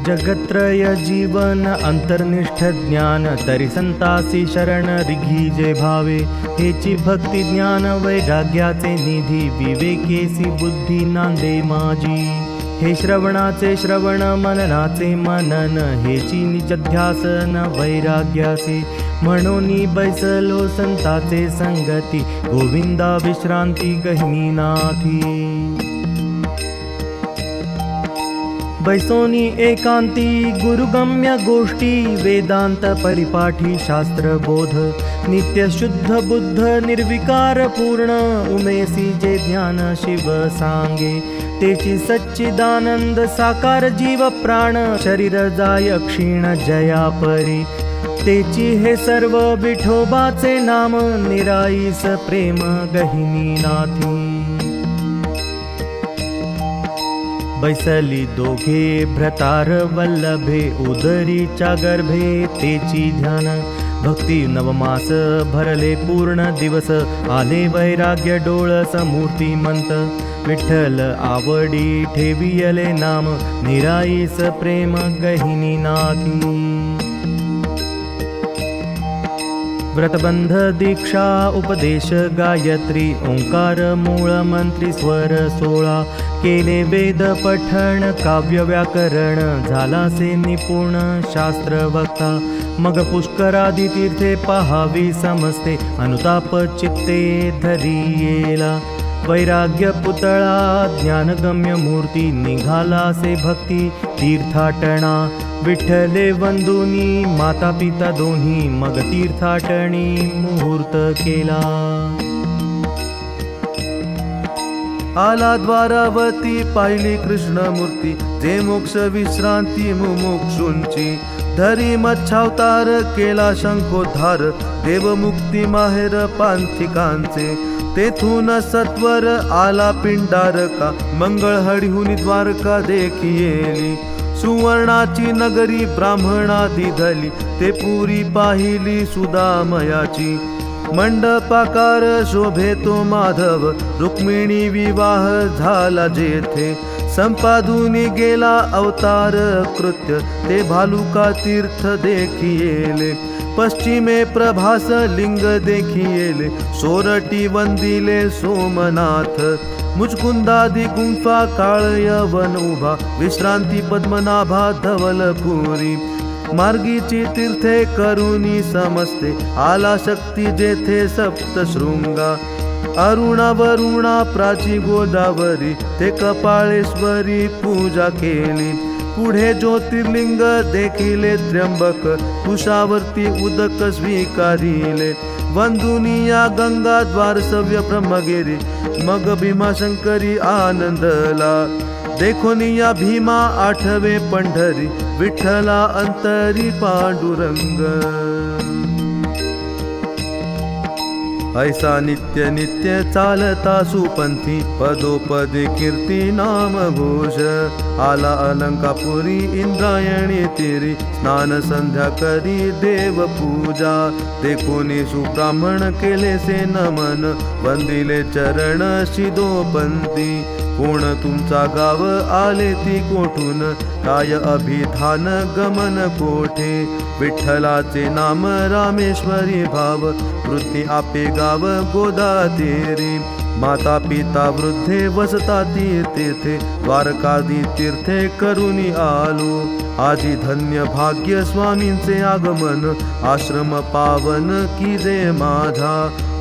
जगत्रय जीवन अंतर्निष्ठ ज्ञान तरी संतासी शरण रिघीजे भावे। हेची भक्ती ज्ञान वैराग्याचे निधी विवेकेसी बुद्धी नांदे माझी। हे श्रवणाचे श्रवण मननाचे मनन हेची निजध्यासन वैराग्याचे। म्हणून बैसलो संताचे संगती गोविंदा विश्रांती गहिनीनाथी। बैसोनी एकांती गुरुगम्य गोष्टी वेदांत परिपाठी शास्त्र बोध। नित्य शुद्ध बुद्ध निर्विकार पूर्ण उमेसी जे ज्ञान शिव सांगे। तेची सच्चिदानंद साकार जीव प्राण शरीर जाय क्षीण जया परी। तेची हे सर्व विठोबाचे नाम निराईस प्रेम गहिनीनाथी। बैसली दोघे भ्रतार वल्लभे उदरीच्या गर्भे तेची ध्यान। भक्ती नवमास भरले पूर्ण दिवस आले वैराग्य डोळस मूर्तिमंत। विठ्ठल आवडी ठेवियले नाम निराईस प्रेम गहिनीनाथी। व्रतबंध दीक्षा उपदेश गायत्री ओंकार मूळ मंत्री स्वर 16। केले वेद पठण काव्य व्याकरण झालासे निपुण शास्त्र वक्ता। मग पुष्करादी तीर्थे पहावी समजते अनुताप चित्ते धरियेला। वैराग्य पुतळा ज्ञानगम्य मूर्ती निघालासे भक्ती तीर्थाटणा। विठ्ठले वंदुनी माता पिता दोन्ही मग तीर्थाटणी मुहूर्त केला। आला द्वारावती पाहिली कृष्णमूर्ती जे मोक्ष विश्रांती मुमुक्षुंची। धरी मच्छावतार केला शंखोद्धार देवमुक्ती माहेर पांथिकांचे। तेथून सत्वर आला पिंडारका मंगळ हरिहुनी द्वारका देखियेली। सुवर्णाची नगरी ब्राह्मणादी धली ते पुरी पाहिली सुदामयाची। मंडपाकार शोभे तो माधव रुक्मिणी विवाह झाला जेथे। संपादुनी गेला अवतार कृत्य ते भालुका तीर्थ देखियेले। पश्चिमे प्रभास लिंग देखियेले सोरटी वंदिले सोमनाथ। मुचकुंदादी गुंफा काळ यवन उभा विश्रांती पद्मनाभा धवलपुरी। मार्गीची तीर्थे करुणी समस्ते आला शक्ती जेथे सप्तशृंगा। अरुणा वरुणा प्राची गोदावरी ते कपाळेश्वरी पूजा केली। पुढे ज्योतिर्लिंग देखिले त्र्यंबक कुशावर्ती उदक स्वीकारिले। वंदुनिया गंगा द्वारसव्य ब्रह्मगिरी मग भीमाशंकरी आनंदला। देखोनिया भीमा आठवे पंढरी विठ्ठला अंतरी पांडुरंग। ऐसा नित्य नित्य चालता सुपंथी पदोपदी कीर्ती नाम घोष। आला अलंकापुरी इंद्रायणी तीरी स्नान संध्या करी देव पूजा। देखोनी सुब्राह्मण केले से नमन वंदिले चरण शिदोपंती। कोण तुमचा गाव आले ती कोठून काय अभिधान गमन कोठे। विठ्ठलाचे नाम रामेश्वरी भाव वृत्ती आपे गाव गोदा तेरी। माता पिता वृद्धे वसता तेथे द्वारकादी तीर्थे करुणी आलो। आजी धन्य भाग्य स्वामींचे आगमन आश्रम पावन कीजे माझा।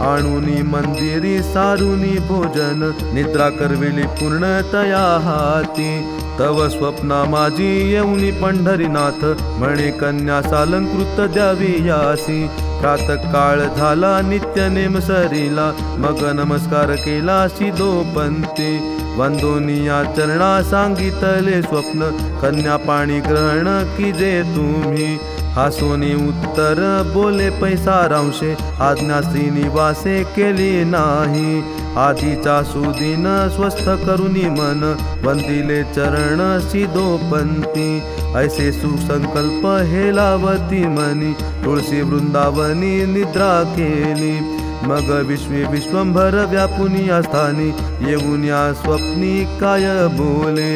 आणुनी मंदिरी सारुनी भोजन निद्रा करविली पूर्णतया हाती। तव स्वप्ना माझी येऊनी पंढरीनाथ म्हणे कन्या सालंकृत द्यावी यासी। प्रातःकाळ झाला नित्य नेम सरीला मग नमस्कार केला शिदोपंती। वंदोनिया चरणा सांगितले स्वप्न कन्या पाणी ग्रहण कीजे तुम्ही। हासोनी उत्तर बोले पैसा रांशे आज्ञा श्रीनिवासे केली नाही। आधीचा सुदिन स्वस्थ करुनी मन वंदिले चरण शिदोपंती। ऐसे सुसंकल्प हेलावती मनी तुळशी वृंदावनी निद्रा केली। मग विश्वे विश्वंभर व्यापुनिया स्थानी येऊन या स्वप्नी काय बोले।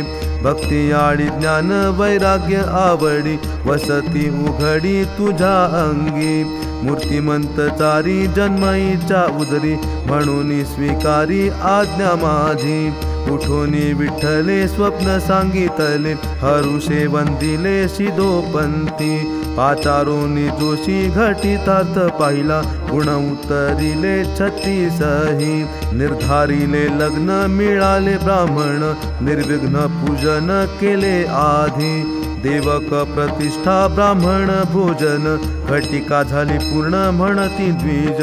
भक्ती आडी ज्ञान वैराग्य आवडी वसती उघडी तुझ्या अंगी मूर्तिमंत चारी जन्मईच्या उदरी म्हणून स्वीकारी आज्ञा माझी उठोनी विठ्ठले स्वप्न सांगितले हरुषे वंदिले शिदोपंथी पाचारोनी जोशी घटितार्थ पाहिला गुण उतरिले 36 निर्धारिले लग्न मिळाले ब्राह्मण निर्विघ्न पूजन केले आधी देवक प्रतिष्ठा ब्राह्मण भोजन घटिका झाली पूर्ण म्हणती द्विज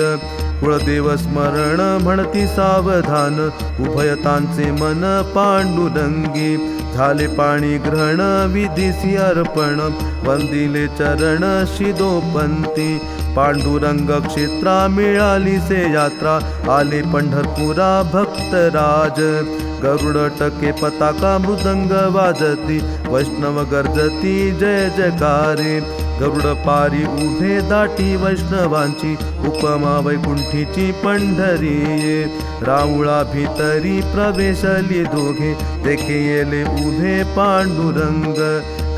कुळदेव स्मरण म्हणती सावधान उभयतांचे मन पांडुरंगी झाले पाणी ग्रहण विधीसी अर्पण वंदिले चरण शिदोपंथी पांडुरंग क्षेत्रा मिळाली से यात्रा आले पंढरपुरा भक्तराज गरुड टके पताका मृदंग वाजती वैष्णव गर्जती जय जयकारे गरुड पारी उभे दाटी वैष्णवांची उपमा वैकुंठीची पंढरी राऊळा भीतरी प्रवेशली दोघे देखे येले उभे पांडुरंग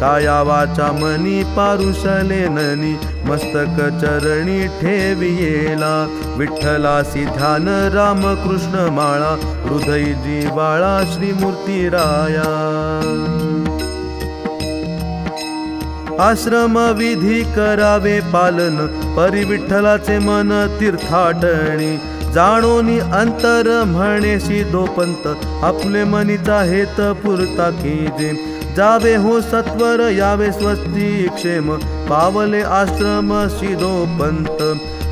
काया वाचा मनी पारुषले ननी मस्तक चरणी ठेवियेला विठ्ठलासी ध्यान रामकृष्ण माळा हृदय जीवाळा श्रीमूर्ती राया आश्रम विधी करावे पालन परी विठ्ठलाचे मन तीर्थाटणी जाणोनी अंतर म्हणे शिदोपंत आपले मनीचा हेत पुरता कीजे जावे हो सत्वर यावे स्वस्ती क्षेम पावले आश्रम शिदोपंत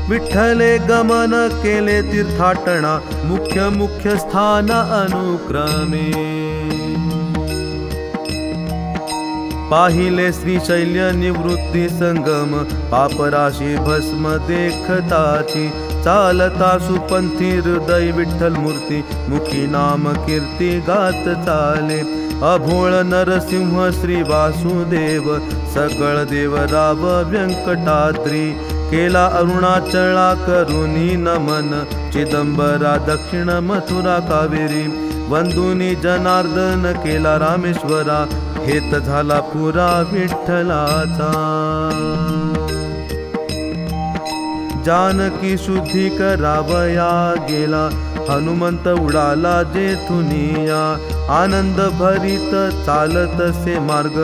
विठ्ठले गमन केले तीर्थाटना मुख्य मुख्य स्थान अनुक्रमे पाहिले श्रीशैल्य निवृत्ती संगम पापराशी भस्म देखताची चालता सुपंथी हृदय विठ्ठल मूर्ती मुखी नाम कीर्ती गात चाले अभोळ नरसिंह श्री वासुदेव सकळ देवराव व्यंकटाद्री केला अरुणाचला करुणी नमन चिदंबरा दक्षिण मथुरा कावेरी वंदुनी जनार्दन केला रामेश्वरा हेत झाला पुरा विठ्ठलाचा जानकी शुद्धी करावया गेला हनुमंत उडाला जेथुनिया आनंद भरित चालत से मार्ग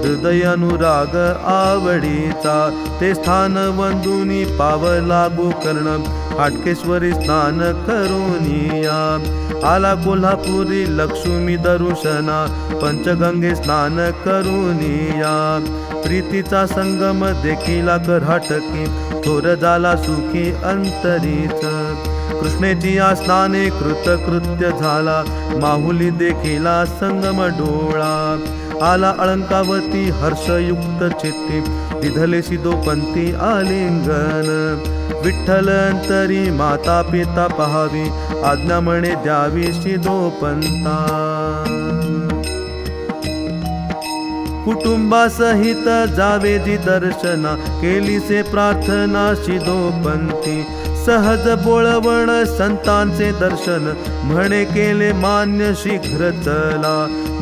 हृदय अनुराग आवडीचा ते स्थान वंदुनी पावला गोकर्ण हाटकेश्वरी स्नान करुनिया आला कोल्हापुरी लक्ष्मी दर्शना पंचगंगे स्नान करुनिया प्रीतीचा संगम देखिला कर्हाटकी थोर झाला सुखी अंतरीच कृष्णेची या स्नाने कृतकृत्य झाला माहुली देखिला संगम डोळा आला अलंकावती हर्षयुक्त चित्ती विधले शिदोपंथी आलिंगन विठ्ठल अंतरी माता पिता पहावी आज्ञा म्हणे द्यावी शिदोपंता कुटुंबासहित जावे जी दर्शना केली से प्रार्थना शिदोपंथी सहज बोळवण संतांचे दर्शन म्हणे केले मान्य शीघ्र चला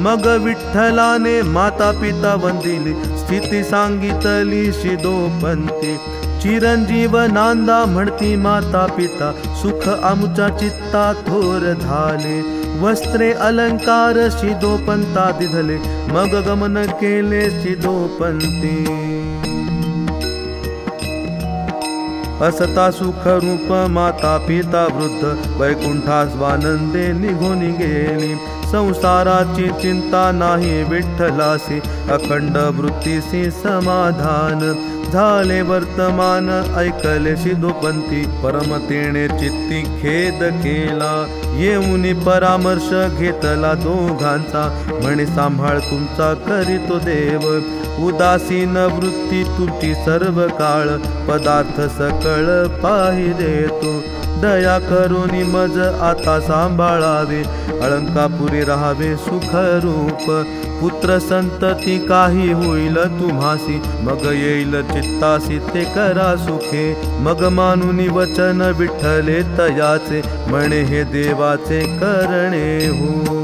मग विठ्ठलाने माता पिता वंदिली स्थिती सांगितली शिदोपंथी चिरंजीव नांदा म्हणती माता पिता सुख आमुच्या चित्ता थोर झाले वस्त्रे अलंकार शिदोपंता दिधले मग गमन केले शिदोपंती असता सुख रूप माता पिता वृद्ध वैकुंठास वानंदे निघून गेली संसाराची चिंता नाही विठ्ठलासी अखंड वृत्तीसी समाधान झाले वर्तमान ऐकले शिदोपंथी परमतेने चित्ती खेद केला येऊनी परामर्श घेतला दोघांचा म्हणे सांभाळ तुमचा करीतो देव उदासीन वृत्ती तुमची सर्व काळ पदार्थ सकळ पाहि देतो दया करुनी मज आता सांभाळावे अलंकापुरी राहावे सुखरूप पुत्र संतती काही होईल तुम्हासी मग येईल चित्तासी ते करा सुखे मग मानुनी वचन विठ्ठले तयाचे म्हणे हे देवाचे करणे हो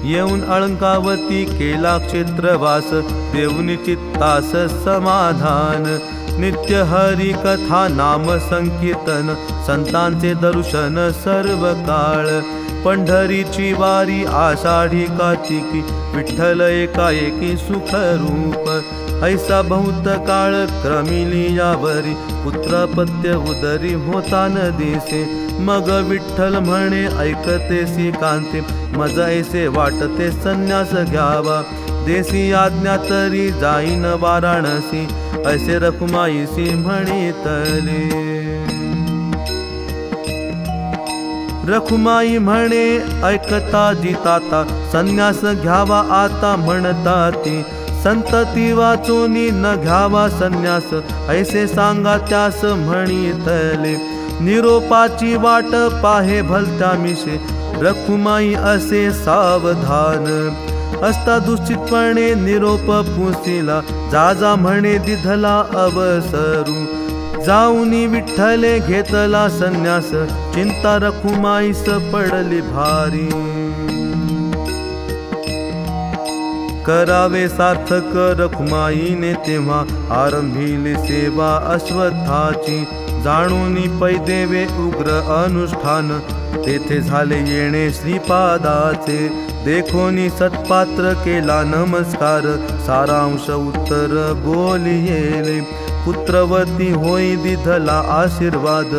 येऊन अलंकावती केला क्षेत्रवास, देऊनी चित्तास समाधान। नित्य हरी कथा नाम संकीर्तन, संतांचे दर्शन सर्व काळ। पंढरीची वारी आषाढी कार्तिकी, विठ्ठल एकाएकी सुखरूप। ऐसा बहुत काळ क्रमिली यावरी, पुत्रपत्य उदरी होता न दिसे। मग विठ्ठल म्हणे ऐकतेसी कांते, मज ऐसे वाटते संन्यास घ्यावा। देसी आज्ञा तरी जाईन वाराणसी, ऐसे रखुमाईसी म्हणितले। रखुमाई म्हणे ऐकता जिताता, संन्यास घ्यावा आता म्हणता ती। संतती वाचूनी न घ्यावा संन्यास, ऐसे सांगा त्यास म्हणितले। निरोपाची वाट पाहे भलत्या मिशे, रखुमाई असे सावधान। असता दुश्चितपणे निरोप पुसिला, जा जा म्हणे दिधला अवसरू। जाऊनी विठ्ठले घेतला संन्यास, चिंता रखुमाईस पडली भारी। करावे सार्थक रखुमाईने तेव्हा, आरंभिली सेवा अश्वत्थाची। जाणूनी पै देवे उग्र अनुष्ठान, तेथे झाले येणे श्रीपादाचे। देखोनी सत्पात्र केला नमस्कार, सारांश उत्तर बोलियेले। पुत्रवती होई दिधला आशीर्वाद,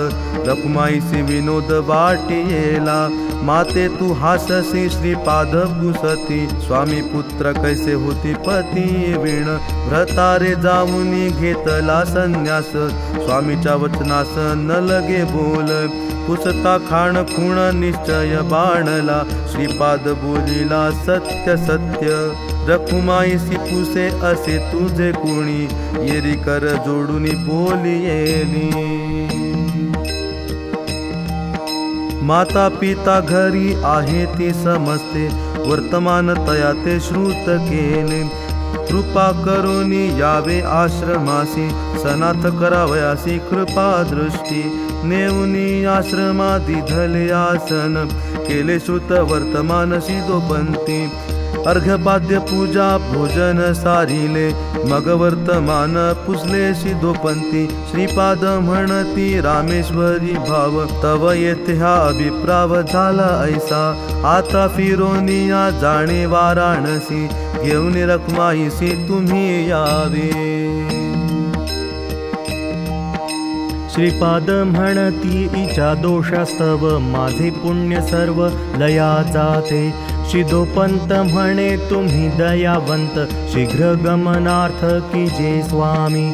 रखुमाईसी विनोद वाटियेला। माते तू हाससी श्रीपाद पुसती, स्वामी पुत्र कैसे होती पती विण। व्रतारे जाऊनी घेतला संन्यास, स्वामीच्या वचनास न लगे बोल। पुसता खाण खुण निश्चय बाणला, श्रीपाद बोलिला सत्य सत्य। रखुमाईसी पुसे असे तुझे कुणी, येरी कर जोडूनी बोलियेली। माता पिता घरी आहे ती समजते, वर्तमान तया ते श्रुत केले। कृपा करुनी यावे आश्रमासी, सनाथ करावयासी कृपा दृष्टी। नेऊनी आश्रमा दिधले आसन, केले श्रुत वर्तमान शिदोपंती। अर्घपाद्य पूजा भोजन सारिले, मग वर्तमान पुसले शिदोपंती। श्रीपाद म्हणती रामेश्वरी भाव, तव येथे हा अभिप्राव झाला ऐसा। आता फिरोनिया जाणे वाराणसी, घेऊन रखुमाईसी तुम्ही यावे। श्रीपाद म्हणती इचा दोषास्तव, माझे पुण्य सर्व लया जाते। शिदोपंत म्हणे तुम्ही दयावंत, शीघ्र गमनार्थ की जे स्वामी।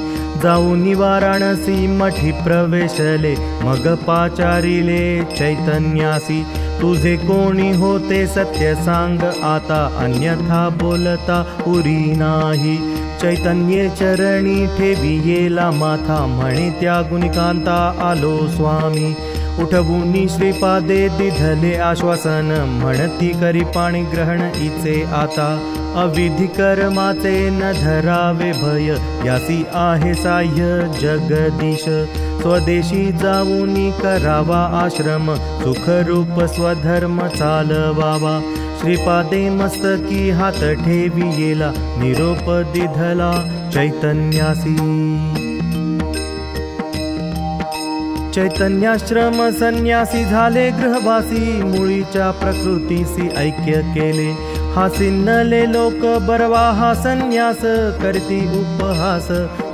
जाऊनी वाराणसी मठी प्रवेशले, मग पाचारिले चैतन्यासी। तुझे कोणी होते सत्य सांग आता, अन्यथा बोलता उरी नाही। चैतन्ये चरणी ठेवियेला माथा, म्हणे त्या गुणिकांता आलो स्वामी। उठवूनी श्रीपादे दिधले आश्वासन, म्हणती करी पाणी ग्रहण इचे आता। अविधी कर्माचे न धरावे भय, यासी आहे साह्य जगदीश। स्वदेशी जाऊनी करावा आश्रम, सुखरूप स्वधर्म चालवावा। श्रीपादे मस्तकी हात ठेवियेला, निरोप दिधला चैतन्यासी। चैतन्याश्रम संन्यासी झाले गृहवासी, मुळीच्या प्रकृतीसी ऐक्य केले। हासिन्नले लोक बरवा हा संन्यास, करती उपहास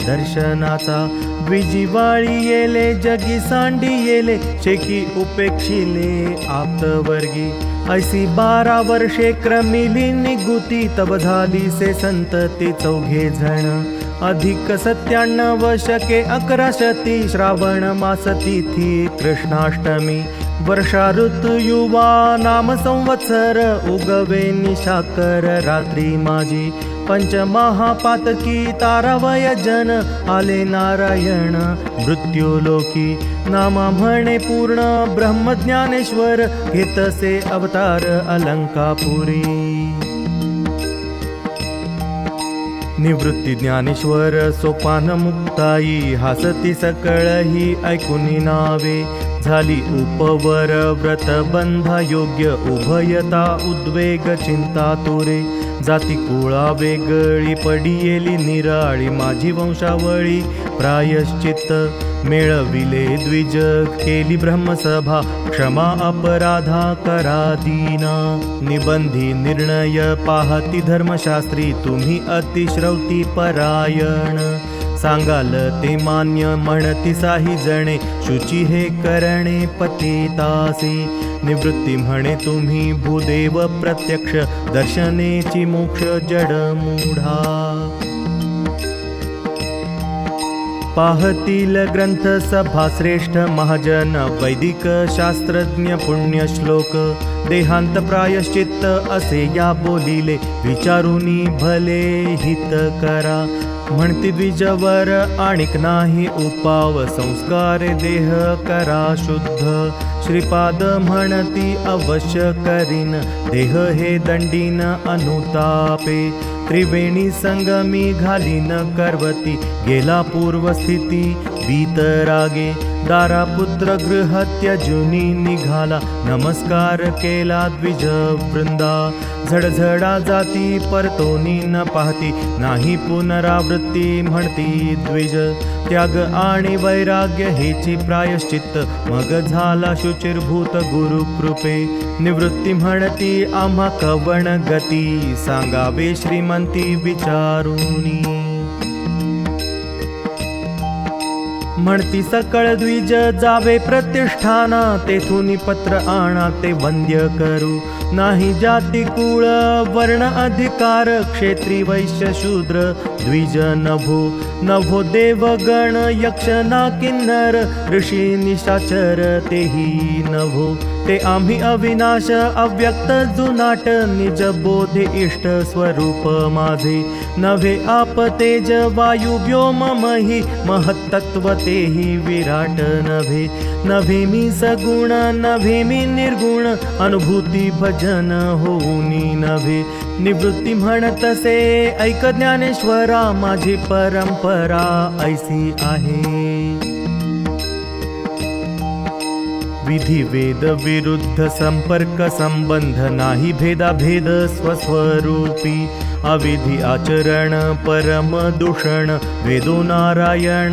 दर्शनाचा। द्विजीवाळी येले जगी सांडी येले, शेकी उपेक्षिले आप्तवर्गी। ऐसी 12 वर्षे क्रमिली निगुती, तब झाली से संतती 4 जण। अधिक 97 शके 11 शती, श्रावण मास तिथी कृष्णाष्टमी। वर्षा ऋतु युवा नाम संवत्सर, उगवे निशाकर रात्री माझी। पंचमहापातकी तारावय जन, आले नारायण मृत्युलोकी। नामा म्हणे पूर्ण ब्रह्मज्ञानेश्वर, घेतसे अवतार अलंकापुरी। निवृत्ती ज्ञानेश्वर सोपान मुक्ताई, हासती सकळ ही ऐकुनी नावे। झाली उपवर व्रत बंधा योग्य उभयता उद्वेग चिंता तुरे जाती कुळा वेगळी पडियेली निराळी माझी वंशावळी प्रायश्चित्त मेळविले द्विज केली ब्रह्मसभा क्षमा अपराधा करादीना निबंधी निर्णय पाहती धर्मशास्त्री तुम्ही अतिश्रौती परायण सांगाल ते मान्य म्हणती साही जणे शुची हे करणे पतितासी निवृत्ती म्हणे तुम्ही भूदेव प्रत्यक्ष दर्शनेची मोक्ष जडमूढा पाहतील ग्रंथ सभा श्रेष्ठ महाजन वैदिक शास्त्रज्ञ पुण्य श्लोक देहांत प्रायश्चित्त असे या बोलिले विचारुनी भले हित करा म्हणती द्विजवर आणिक नाही उपाव संस्कारे देह करा शुद्ध श्रीपाद म्हणती अवश्य करीन देह हे दंडीन अनुतापे त्रिवेणी संगमी घालीन करवती गेला पूर्वस्थिती वीतरागे दारापुत्र गृह त्यजुनी निघाला नमस्कार केला द्विज वृंदा झडझडा जाती परतोनी न पाहती नाही पुनरावृत्ती म्हणती द्विज त्याग आणि वैराग्य हेची प्रायश्चित्त मग झाला शुचिर्भूत गुरु कृपे निवृत्ती म्हणती आम्हा कवण गती सांगावे श्रीमंती विचारुनी म्हणती सकळ द्विज जावे प्रतिष्ठाना तेथून पत्र आणा ते वंद्य करू नाही जाती कुळ वर्ण अधिकार क्षेत्री वैश्य शूद्र द्विज नभो देवगण यक्षना किन्नर ऋषी निशाचर तेही नभो ते आम्ही अविनाश अव्यक्त जुनाट निज बोधे इष्ट स्वरूप माझे नभे आप तेज वायु व्योम मही महत्तत्व तेही विराट नभे मी सगुण नभे मी निर्गुण अनुभूती भजन होऊनी नभे निवृत्ती म्हणतसे ऐक ज्ञानेश्वरा माझी परंपरा ऐसी आहे विधि वेद विरुद्ध संपर्क संबंध नाही भेदाभेद स्वस्वरूपी अविधि आचरण परम दूषण वेदो नारायण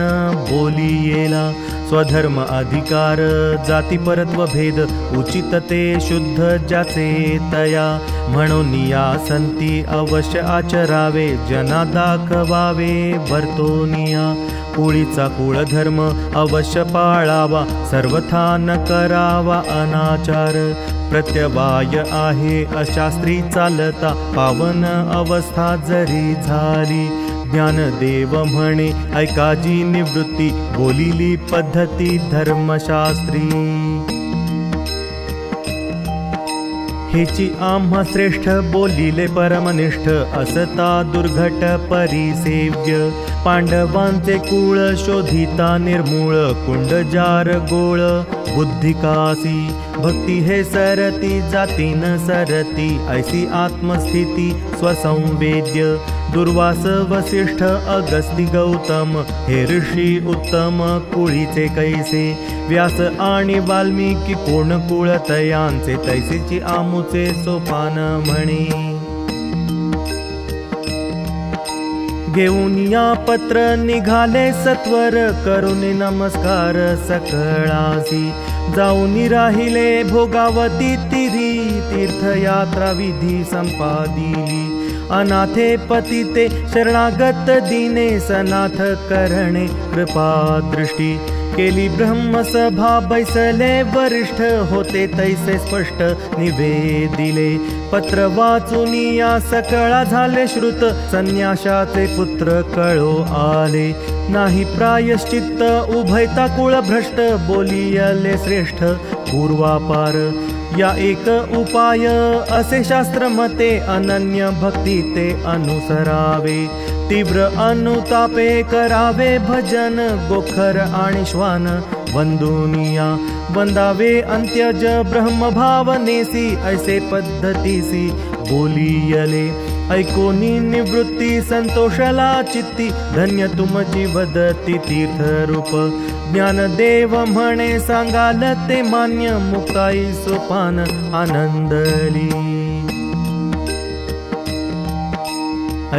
बोलियेला स्वधर्म अधिकार जाती परत्व भेद उचित ते शुद्ध ज्याचे तया म्हणून या संती अवश्य आचरावे जना दाखवावे वर्तोनिया कुळीचा कुळधर्म अवश्य पाळावा सर्वथा न करावा अनाचार प्रत्यवाय आहे अशास्त्री चालता पावन अवस्था जरी झाली ज्ञानदेव म्हणे ऐकाजी निवृत्ती बोलिली पद्धती धर्मशास्त्री हेची आम्हा श्रेष्ठ बोलिले परमनिष्ठ असता दुर्घट परिसेव्य पांडवांचे कुळ शोधिता निर्मूळ कुंडजार गोळ बुद्धिकासी भक्ती हे सरती जाती न सरती ऐसी आत्मस्थिती स्वसंवेद्य दुर्वास वसिष्ठ अगस्ती गौतम हे ऋषी उत्तम कुळीचे कैसे व्यास आणि वाल्मिकी पूर्ण कुळ तयांचे तैसेची आमुचे सोपान म्हणे घेऊन या पत्र निघाले सत्वर करून नमस्कार सकळासी जाऊन राहिले भोगावती तिरी तीर्थयात्रा विधी संपादिली अनाथे पतिते शरणागत दिने सनाथ करणे कृपा दृष्टी केली ब्रह्मसभा बैसले वरिष्ठ होते तैसे स्पष्ट निवेदिले पत्र वाचून या सकळा झाले श्रुत संन्याशाचे पुत्र कळो आले नाही प्रायश्चित्त उभयता कुळ भ्रष्ट बोलियले श्रेष्ठ पूर्वापार या एक उपाय असे शास्त्र मते अनन्य भक्ती ते अनुसरावे तीव्र अनुतापे करावे भजन गोखर आणि श्वान वंदुनिया वंदावे अंत्यज ब्रह्मभावनेसी ऐसे पद्धतीसी बोलियले ऐकोनी निवृत्ती संतोषला चित्ती, धन्य तुमची वदती तीर्थरूप. ज्ञानदेव म्हणे सांगाल ते मान्य, मुक्ताई सोपान आनंदली.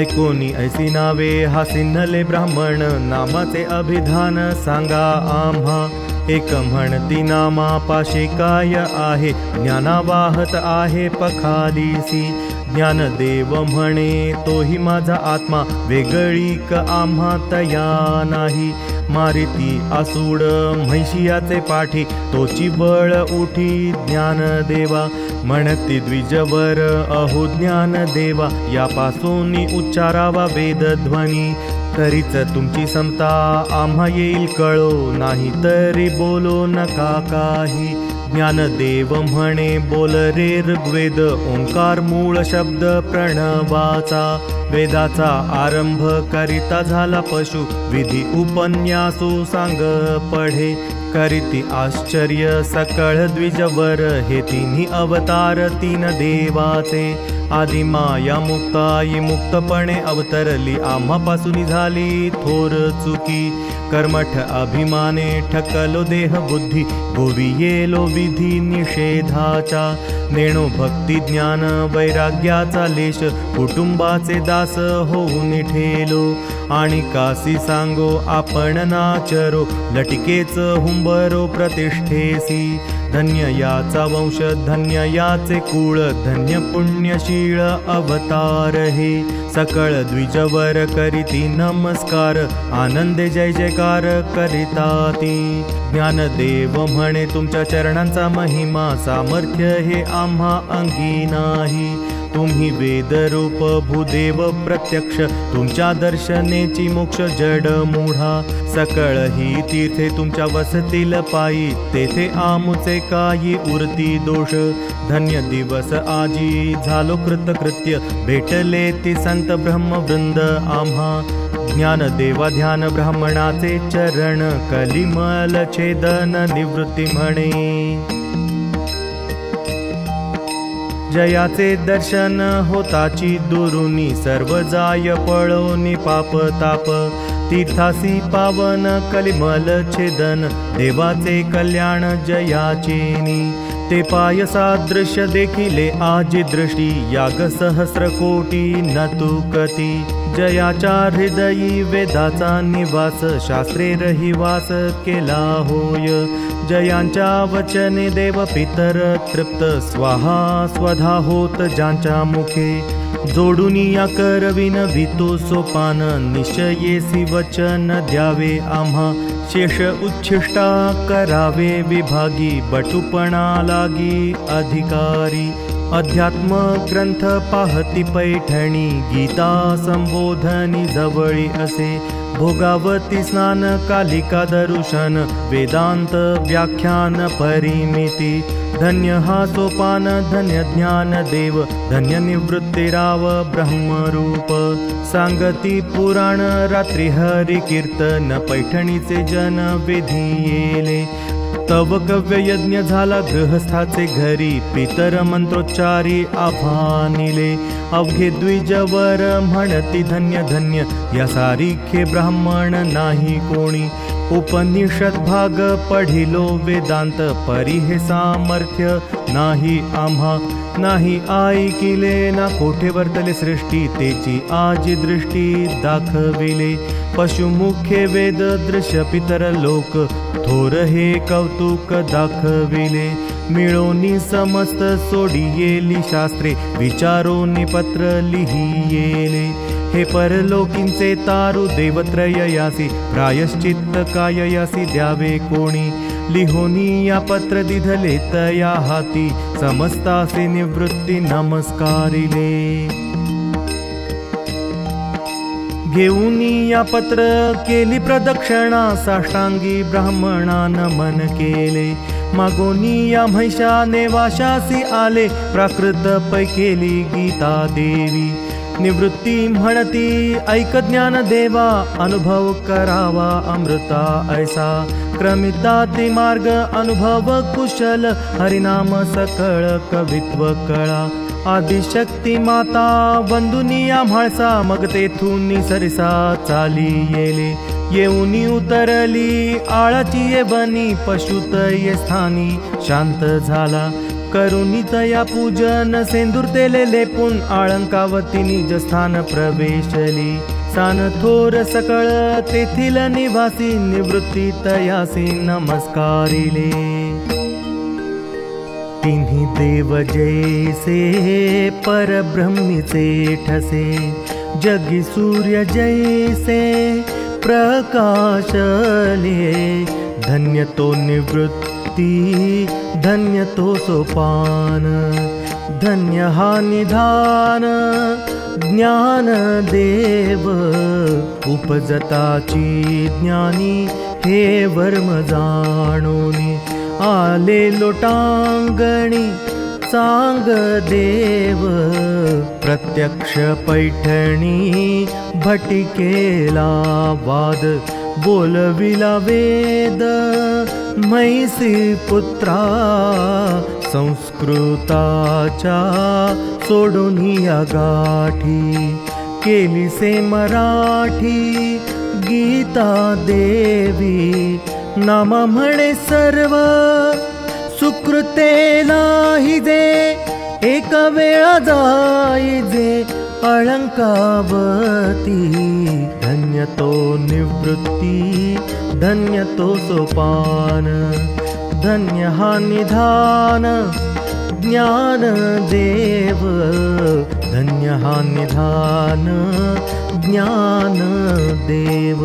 ऐकोनी ऐसी नावे हा सिन्हले ब्राह्मण, नामाचे अभिधान सांगा आम्हा. एक म्हणती नामा पाशी काय आहे, ज्ञाना वाहत आहे पखालीसी. ज्ञानदेव म्हणे तोही माझा आत्मा, वेगळी क आम्हा तया नाही. मारिती आसूड म्हैशियाचे पाठी, तोची बळ उठी ज्ञानदेवा. म्हणती द्विजवर अहो ज्ञानदेवा, यापासून उच्चारावा वेदध्वनी. तरीच तुमची समता आम्हा येईल कळो, नाही तरी बोलो नका काही. ज्ञानदेव म्हणे बोल रे ऋग्वेद, ओंकार मूळ शब्द प्रणवाचा. वेदाचा आरंभ करिता झाला पशु, विधी उपन्यासो सांग पढे. करीती आश्चर्य सकळ द्विजवर, हे तिन्ही अवतार तीन देवाचे. आदि माया मुक्ताई मुक्तपणे अवतरली, आम्हापासून झाली थोर चुकी. कर्मठ अभिमाने ठकलो देह बुद्धी, गोवियेलो विधी निषेधाचा. नेणो भक्ती ज्ञान वैराग्याचा लेश, कुटुंबाचे दास होऊन ठेलो. आणि कासी सांगो आपण नाचरो, लटिकेच हुंबरो प्रतिष्ठेसी. धन्य याचा वंश धन्य याचे कुळ, धन्य पुण्यशीळ अवतार हे. सकळ द्विजवर करीती नमस्कार, आनंदे जय जयकार करिता ती. ज्ञानदेव म्हणे तुमच्या चरणांचा महिमा, सामर्थ्य हे आम्हा अंगी नाही. तुम्ही वेदरूप भूदेव प्रत्यक्ष, तुमच्या दर्शनेची मोक्ष जड मूढा. सकळ ही तीर्थे तुमच्या वसतील पायी, तेथे आमुचे काही उरती दोष. धन्य दिवस आजी झालो कृतकृत्य, भेटले ती संत ब्रह्मवृंद आम्हा. ज्ञानदेवा ध्यान ब्राह्मणाचे चरण, कलिमल छेदन निवृत्ती म्हणे. जयाचे दर्शन होताची दुरुनी, सर्व जाय पळोनी पाप ताप. तीर्थासी पावन कलिमल छेदन, देवाचे कल्याण जयाचेनी. ते पाय सादृश्य देखिले आजी दृष्टी, याग सहस्र कोटी नतुकती. जयाच्या हृदयी वेदाचा निवास, शास्त्रे रहिवास केला होय. जयांच्या वचने देव पितर तृप्त, स्वाहा स्वधा होत ज्यांच्या मुखे. जोडुनिया करविन वितो सोपान, निश्चयेसी वचन द्यावे आम्हा. शेष उच्छिष्टा करावे विभागी, बटुपणा लागी अधिकारी. अध्यात्म ग्रंथ पाहती पैठणी, गीता संबोधनी जवळी असे. भोगावती स्नान कालिका दर्शन, वेदांत व्याख्यान परिमिती. धन्य हा सोपान धन्य ज्ञानदेव, धन्य निवृत्तिराव ब्रह्मरूप. सांगती पुराण रात्री हरी कीर्तन, पैठणीचे जन विधी येले. तव कव्य यज्ञ झाला गृहस्थाचे घरी, पितर मंत्रोच्चारी आभानिले. अवघे द्विजवर म्हणती धन्य धन्य, या सारिखे ब्राह्मण नाही कोणी. उपनिषद भाग पढिलो वेदांत, परी हे सामर्थ्य नाही आम्हा. नाही ऐकिले ना कोठे वर्तले सृष्टी, तेची आजी दृष्टी दाखविले. पशुमुखे वेद दृश्य पितर लोक, थोर हे कौतुक दाखविले. मिळोनी समस्त सोडियेली शास्त्रे, विचारोनी पत्र लिहियेले. हे परलोकींचे तारु देवत्रय यासी, प्रायश्चित्त काय यासी द्यावे कोणी. लिहोनी या पत्र दिधले तया हाती, समस्तासे निवृत्ती नमस्कारिले. घेऊनी या पत्र केली प्रदक्षिणा, साष्टांगी ब्राह्मणा नमन केले. मागोनी या म्हैशाने वाशासी आले, प्राकृत पै केली गीता देवी. निवृत्ती म्हणती ऐक ज्ञान देवा, अनुभव करावा अमृता ऐसा. क्रमिता ते मार्ग अनुभव कुशल, हरिनाम सकळ कवित्व कळा. आदिशक्ती माता वंदुनिया म्हाळसा मग तेथून सरसा चाली येले येऊनी उतरली आळाची ये बनी पशुत ये स्थानी शांत झाला करुणी तया पूजन सेंदूर तेले लेपून आळंकावती निज स्थान प्रवेशली सान थोर सकळ तेथील निवासी निवृत्ती तयासी नमस्कारिले तिन्ही देव जैसे परब्रह्मीचे ठसे जगी सूर्य जैसे प्रकाशले धन्य तो निवृत्ती धन्य तो सोपान धन्य हा निधान ज्ञान देव उपजताची ज्ञानी हे वर्म जाणोनी आले लोटांगणी सांग देव प्रत्यक्ष पैठणी भटिकेला वाद बोलविला वेद म्हैसी पुत्रा संस्कृताच्या सोडूनिया गाठी केली से मराठी गीता देवी नाम म्हणे सर्व सुकृतेला हिजे एक वेळा जाईजे अलंकावती धन्य तो निवृत्ती धन्य तो सोपान धन्य हा निधान ज्ञान देव धन्य हा निधान ज्ञान देव।